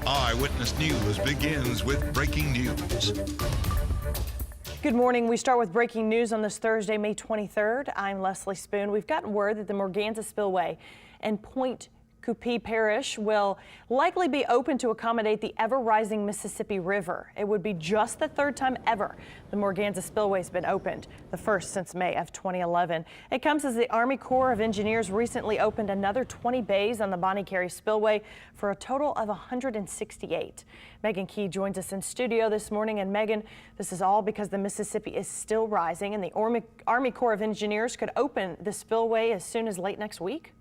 Eyewitness News begins with breaking news. Good morning. We start with breaking news on this Thursday, May 23rd. I'm Leslie Spoon. We've gotten word that the Morganza Spillway and Point Coupee Parish will likely be open to accommodate the ever-rising Mississippi River. It would be just the third time ever the Morganza Spillway has been opened, the first since May of 2011. It comes as the Army Corps of Engineers recently opened another 20 bays on the Bonnie Carey Spillway for a total of 168. Megan Key joins us in studio this morning. And Megan, this is all because the Mississippi is still rising and the Army Corps of Engineers could open the spillway as soon as late next week.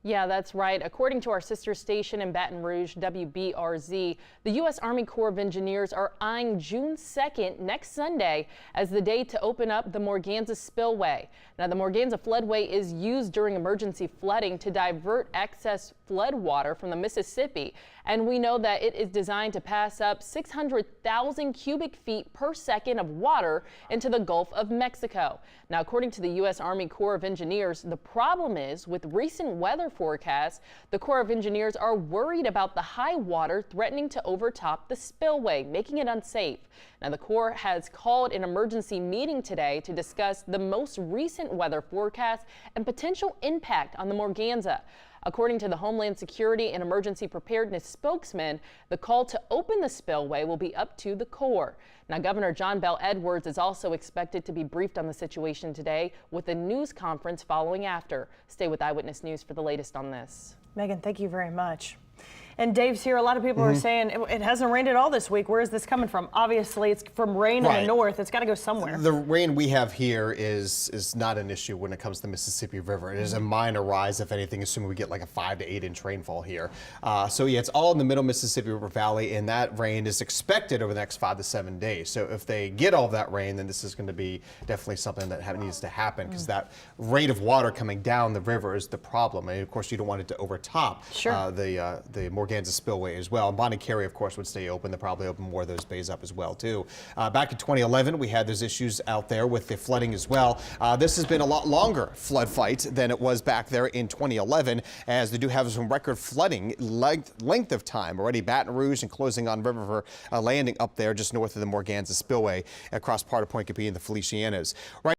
Yeah, that's right. According to our sister station in Baton Rouge, WBRZ, the U.S. Army Corps of Engineers are eyeing June 2nd, next Sunday, as the day to open up the Morganza Spillway. Now, the Morganza floodway is used during emergency flooding to divert excess flood water from the Mississippi. And we know that it is designed to pass up 600,000 cubic feet per second of water into the Gulf of Mexico. Now, according to the U.S. Army Corps of Engineers, the problem is with recent weather forecasts, the Corps of Engineers are worried about the high water threatening to overtop the spillway, making it unsafe. Now, the Corps has called an emergency meeting today to discuss the most recent weather forecast and potential impact on the Morganza. According to the Homeland Security and Emergency Preparedness spokesman, the call to open the spillway will be up to the Corps. Now, Governor John Bel Edwards is also expected to be briefed on the situation today with a news conference following after. Stay with Eyewitness News for the latest on this. Megan, thank you very much. And Dave's here. A lot of people are saying it hasn't rained at all this week. Where is this coming from? Obviously, it's from rain in the north. It's got to go somewhere. The rain we have here is not an issue when it comes to the Mississippi River. It is a minor rise, if anything, assuming we get like a 5 to 8 inch rainfall here. So yeah, it's all in the middle Mississippi River Valley, and that rain is expected over the next 5 to 7 days. So if they get all of that rain, then this is going to be definitely something that needs to happen, because that rate of water coming down the river is the problem. And of course, you don't want it to overtop the Morganza Spillway as well. And Bonnie Carey, of course, would stay open. They'll probably open more of those bays up as well, too. Back in 2011, we had those issues out there with the flooding as well. This has been a lot longer flood fight than it was back there in 2011, as they do have some record flooding length of time already. Baton Rouge and closing on River Landing up there just north of the Morganza Spillway across part of Point Coupee and the Felicianos. Right